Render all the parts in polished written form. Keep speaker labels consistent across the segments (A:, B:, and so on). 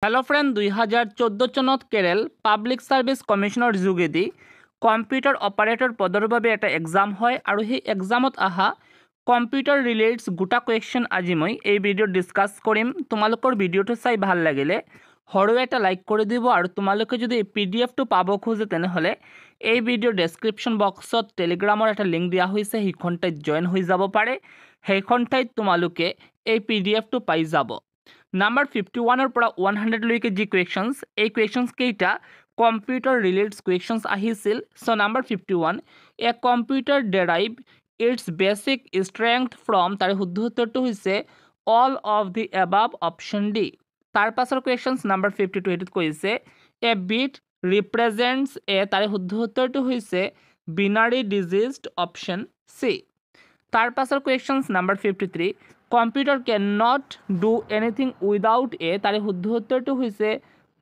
A: Hello' friend 2014 চনত কেৰেল public service কমিশ্যনৰ যোগেদি computer operator পদৰ বাবে এটা এক্সাম হয় আৰু সেই এক্সামত অহা কম্পিউটাৰ ৰিলেটেড গোটা কুৱেশ্যন আজি মই এই ভিডিঅ'ত ডিছকাছ কৰিম। তোমালোকৰ ভিডিঅ'টো চাই ভাল লাগিলে সৰু এটা লাইক কৰি দিব আৰু তোমালোকে যদি এই PDF-টো পাব খোজে তেনেহ'লে এই ভিডিঅ'ৰ ডেছক্ৰিপশ্যন বক্সত টেলিগ্ৰামৰ এটা লিংক দিয়া হৈছে, সেইখন ঠাইত জইন হৈ যাব পাৰে। সেইখন ঠাইত তোমালোকে এই PDF-টো পাই যাব। নাম্বাৰ 51 পৰা 100 লৈকে যি কুৱেশ্যনছ, এই কুৱেশ্যনছ কেইটা কম্পিউটাৰ ৰিলেটেড কুৱেশ্যনছ আহিছিল। So' number 51, a computer derive its basic strength from, তাৰে শুদ্ধ উত্তৰটো হৈছে all of the above option D. তাৰ পাছৰ কুৱেশ্যনছ নাম্বাৰ 52, এইটোত কৈছে এ বিট ৰিপ্ৰেজেণ্টছ এ, তাৰে শুদ্ধ উত্তৰটো হৈছে বিনাৰী ডিজিজড অপশ্যন চি। তাৰ পাছৰ questions number 53, computer can not do anything without a, তাৰে শুদ্ধ উত্তৰটো হৈছে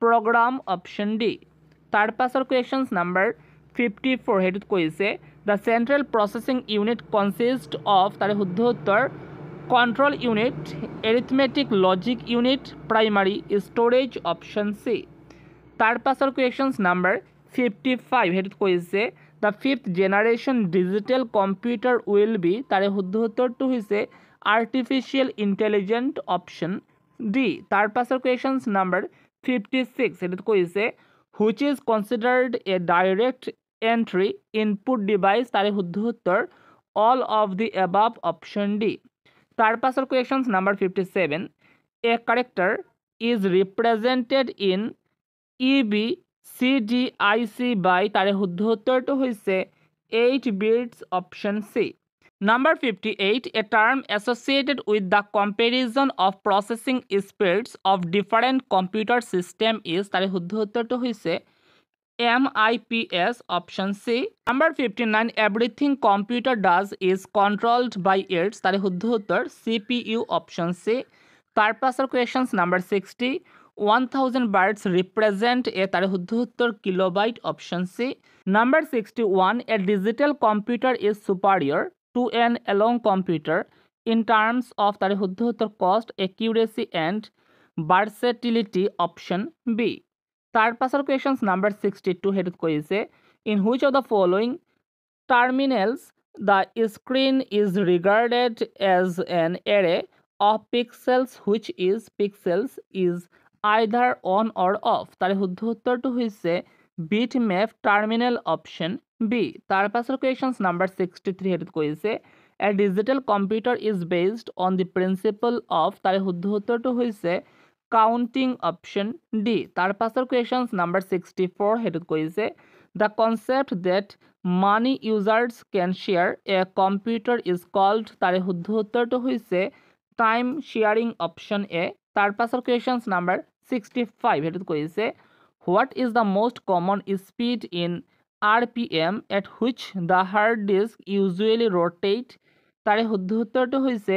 A: প্ৰগ্ৰাম অপশ্যন ডি। তাৰ পাছৰ কুৱেশ্যনছ নাম্বাৰ 54, সেইটোত কৈছে the central processing unit consist of, তাৰে শুদ্ধ উত্তৰ control unit, arithmetic logic unit, primary storage option C. তাৰ পাছৰ কুৱেশ্যনছ নাম্বাৰ 55, সেইটোত কৈছে the fifth generation digital computer will be, তাৰে শুদ্ধ উত্তৰটো হৈছে আৰ্টিফিচিয়েল ইণ্টেলিজেণ্ট অপশ্যন ডি। তাৰ পাছৰ কুৱেশ্যনছ নাম্বাৰ 56, সেইটোত কৈছে which is considered a direct entry input device, তাৰে শুদ্ধ উত্তৰ all of the above option D. তাৰ পাছৰ questions number 57, a character is represented in EBCDIC by, তাৰে শুদ্ধ উত্তৰটো হৈছে 8 bits option C. Number 58, a term associated with the comparison of processing speeds of different computer system is, তাৰে শুদ্ধ উত্তৰটো হৈছে MIPS option C. Number 59, everything computer does is কণ্ট্ৰলড by it's, তাৰে শুদ্ধ উত্তৰ CPU অপশ্যন চি। তাৰ পাছৰ questions number 60, 1000 bytes represent এ, তাৰে শুদ্ধ উত্তৰ kilobyte option C. Number 61, A digital computer is superior to an analog computer in terms of, তাৰে শুদ্ধ উত্তৰ cost, accuracy and versatility option B. তাৰ পাছৰ কুৱেশ্যনছ নাম্বাৰ 62, সেইটোত কৈছে in which of the following terminals the screen is regarded as an array of pixels which is pixels is either on or off, তাৰে শুদ্ধ উত্তৰটো হৈছে bitmap terminal option B. তাৰ পাছৰ কুৱেশ্যনছ নাম্বাৰ 63, সেইটোত কৈছে a digital computer is based on the principle of, তাৰে শুদ্ধ উত্তৰটো হৈছে কাউণ্টিং অপশ্যন ডি। তাৰ পাছৰ কুৱেশ্যনছ নাম্বাৰ 64, সেইটোত কৈছে the concept that many users can share a computer is called, তাৰে শুদ্ধ উত্তৰটো হৈছে টাইম শ্বেয়াৰিং অপশ্যন এ। তাৰ পাছৰ কুৱেশ্যনছ নাম্বাৰ 65, সেইটোত কৈছে what is the most common speed in RPM at which the hard disk usually rotate, তাৰে শুদ্ধ উত্তৰটো হৈছে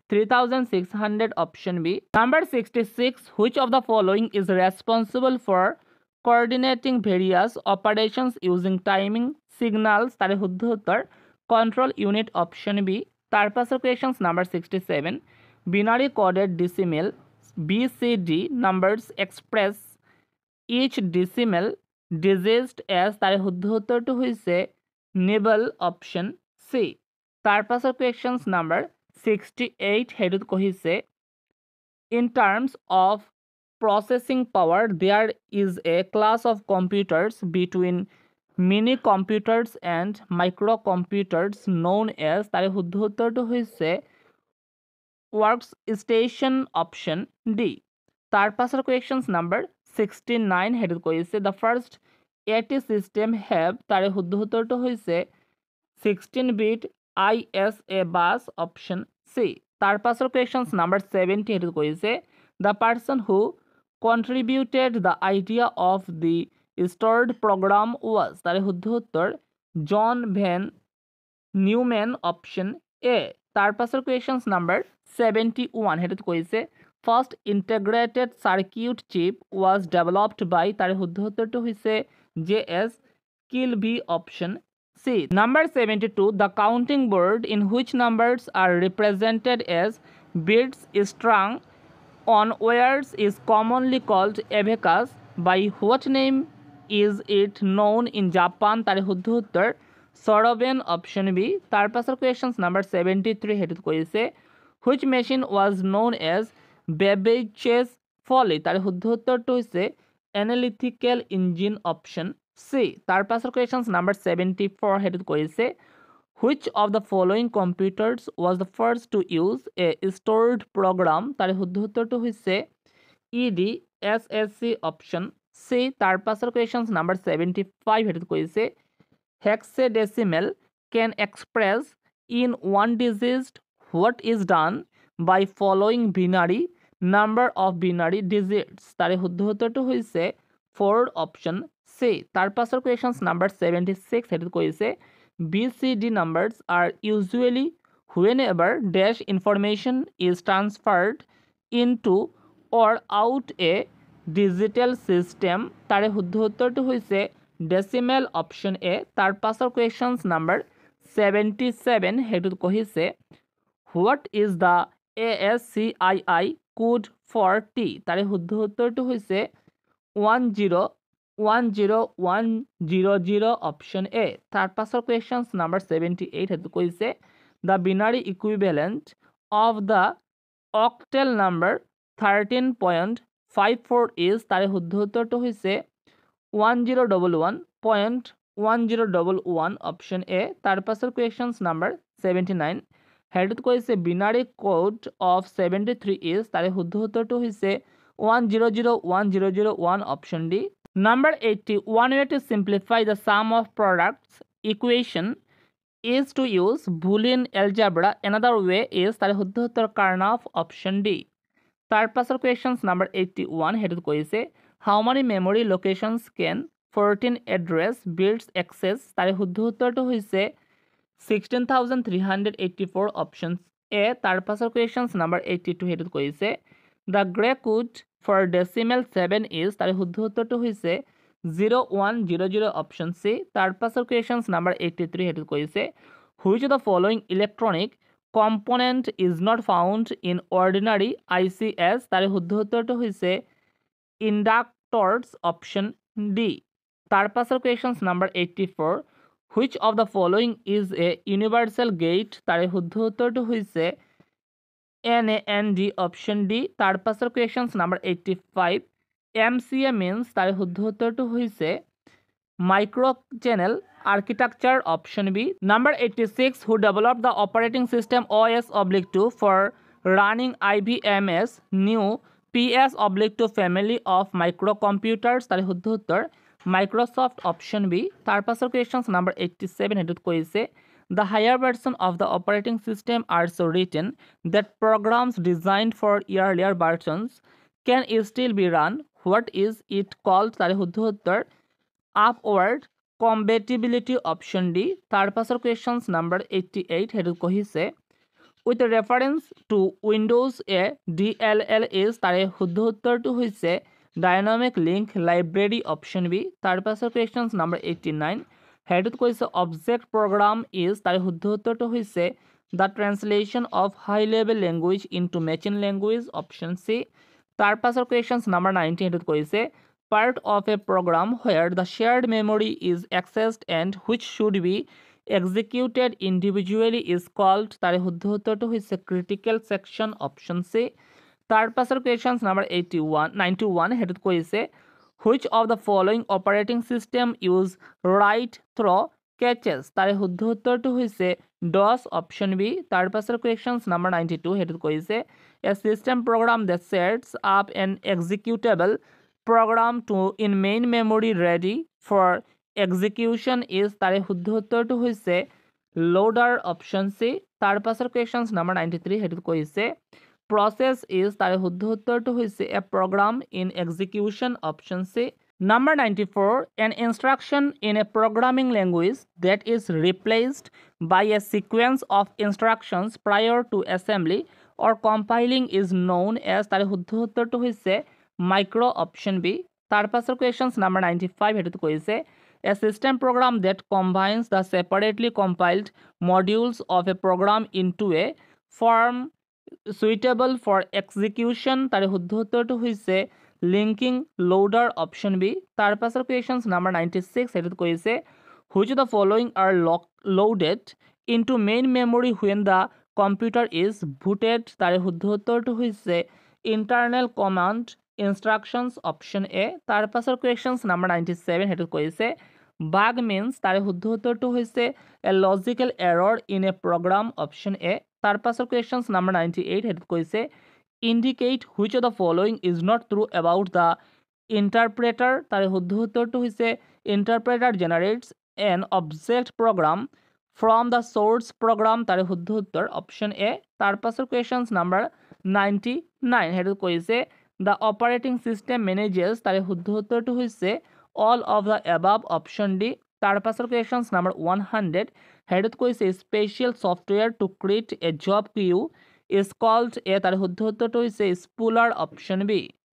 A: 3600 option B. Number 66, which of the following is responsible for coordinating various operations using timing signals, তাৰে শুদ্ধ উত্তৰ control unit option B. তাৰ পাছৰ questions number 67, binary coded decimal BCD numbers express each decimal digit as, তাৰে শুদ্ধ উত্তৰটো হৈছে nibble option C. তাৰ পাছৰ কুৱেশ্যনছ নাম্বাৰ 68, সেইটোত কৈছে in terms of processing power there is a class of computers between mini computers and microcomputers known as, তাৰে শুদ্ধ উত্তৰটো হৈছে workstation অপশ্যন ডি। তাৰ পাছৰ কুৱেশ্যনছ নাম্বাৰ 69, সেইটোত কৈছে the first AT system have, তাৰে শুদ্ধ উত্তৰটো হৈছে 16-bit ISA bus option C. তাৰ পাছৰ কুৱেশ্যনছ নাম্বাৰ 70, সেইটোত কৈছে the person who contributed the idea of the stored program was, তাৰে শুদ্ধ উত্তৰ John von Neumann option A. তাৰ পাছৰ কুৱেশ্যনছ নাম্বাৰ 71, সেইটোত কৈছে first integrated circuit chip was developed by, তাৰে শুদ্ধ উত্তৰটো হৈছে JS Kilby option C. Number 72, the counting board in which numbers are represented as beads strung on wires is commonly called abacus. By what name is it known in Japan? তার শুদ্ধ উত্তর সরবেন option B. তার পাশের question number 73 হেডুত কইছে which machine was known as Babbage's folly. তার শুদ্ধ উত্তরটা হইছে অ্যানালিটিক্যাল ইঞ্জিন অপশন সি। তার পাশের কোয়েশ্চন নাম্বার 74 হেডুত কইছে which of the following computers was the first to use a stored program? তার শুদ্ধ উত্তরটা হইছে EDSSC অপশন সি। তার পাশের কোয়েশ্চন নাম্বার 75 হেডুত কইছে hexadecimal can express in one digit what is done by following binary number of binary digits। তার শুদ্ধ উত্তরটা হইছে 4 অপশন সি। তার পাশের কোয়েশ্চন নাম্বার 76 হেডুত কইছে BCD numbers are usually whenever dash information is transferred into or out a digital system। তার শুদ্ধ উত্তরটা হইছে ডেসিমেল অপশন এ। তার পাশের কোয়েশ্চনস নাম্বার 77 হেডুত কহিছে what is the ASCII code for T. তার শুদ্ধ উত্তরটা হইছে 1010100 অপশন এ। তার পাশের কোয়েশ্চনস নাম্বার 78 হেতু কইছে the binary equivalent of the octal number 13.54 is. তার শুদ্ধ উত্তরটা হইছে 1011.1011 অপশন এ। তার পাশের কোয়েশ্চনস নাম্বার 79 হেডুত কইছে বিনারি কোড অফ 73 ইজ। তার শুদ্ধ উত্তরটা হইছে 10010001 option D. Number 80. One way to simplify the sum of products equation is to use Boolean algebra. Another way is তার শুদ্ধ উত্তর Karnaugh option D. তার পাশের questions number 81 হেডুত কইছে how many memory locations can 14 address bits access। তার শুদ্ধ উত্তরটা হইছে 16,384 options A। তার পাশের questions number 82 হেডুত কইছে the Gray code for decimal 7 is। তার শুদ্ধ উত্তরটা হইছে 0100 অপশন সি। তার পাশের কোয়েশ্চনস নাম্বার 83 হেডুত কইছে which of the following electronic component is not found in ordinary ICs। তার শুদ্ধ উত্তরটা হইছে ইন্ডাক্টরস অপশন ডি। তার পাশের questions number 84 which of the following is a universal gate। তার শুদ্ধ উত্তরটা হইছে NAND অপশন ডি। তার পাশের কোয়েশ্চনস নাম্বার 85 MCA means। তার শুদ্ধ উত্তরটা হইছে micro channel architecture option B. Number 86 who developed the operating system OS/2 for running IBM's new PS/2 family of microcomputers। তার শুদ্ধ উত্তর মাইক্রোসফট অপশন বি। তার পাশের কোয়েশ্চনস নাম্বার 87 হেডুত কইছে the higher version of the operating system are so written that programs designed for earlier versions can still be run. What is it called? তার শুদ্ধ উত্তর upward compatibility option D। তার পাশের questions number 88 হেডুত কহিছে with reference to Windows a DLL is। তার শুদ্ধ উত্তরটি হইছে dynamic link library option B। তার পাশের questions number 89 হেডুত কইছে object program is। তার শুদ্ধ উত্তরটি হইছে the translation of high level language into machine language option C। তার পাশের questions number 90 হেডুত কইছে part of a program where the shared memory is accessed and which should be executed individually is called। তার শুদ্ধ উত্তরটি হইছে critical section option C। তার পাশের questions number 91 হেডুত কইছে which of the following operating system use write through caches। তার শুদ্ধ উত্তরটি হইছে DOS option B। তার পাশের questions number 92 হেডুত কইছে a system program that sets up an executable program to in main memory ready for execution is। তার শুদ্ধ উত্তরটি হইছে loader option C। তার পাশের questions number 93 হেডুত কইছে process is। তার শুদ্ধ উত্তরটি হইছে a program in execution option C। Number 94 an instruction in a programming language that is replaced by a sequence of instructions prior to assembly or compiling is known as। তার শুদ্ধ উত্তরটি হইছে micro option B। তার পাশের questions number 95 হেডুত কইছে a system program that combines the separately compiled modules of a program into a form suitable for execution তাৰে শুদ্ধ উত্তৰটো হৈছে লিংকিং লোডাৰ অপশ্যন বি। তাৰ পাছৰ কুৱেশ্যনছ নাম্বাৰ 96 সেইটোত কৈছে which the following R loaded into main memory when the computer is বুটেড তাৰে শুদ্ধ উত্তৰটো হৈছে internal command instructions option A. তাৰ পাছৰ কুৱেশ্যনছ নাম্বাৰ 97 সেইটোত কৈছে বাগ মিনছ তাৰে শুদ্ধ উত্তৰটো হৈছে a logical error in a program option A. তাৰ পাছৰ কুৱেশ্যনছ নাম্বাৰ 98 সেইটোত কৈছে indicate which of the following is not true about the interpreter তাৰে শুদ্ধ উত্তৰটো হৈছে interpreter generates an object program from the source program তাৰে শুদ্ধ উত্তৰ অপশ্যন এ। তাৰ পাছৰ কুৱেশ্যনছ নাম্বাৰ 99 সেইটোত কৈছে দ্য অপাৰেটিং ছিষ্টেম মেনেজেছ তাৰে শুদ্ধ উত্তৰটো হৈছে all of the above option D. তাৰ পাছৰ কুৱেশ্যনছ নাম্বাৰ 100 সেইটোত কৈছে special software to create a job queue is called a তাৰে শুদ্ধ উত্তৰটো হৈছে স্পুলাৰ অপশ্যন বি।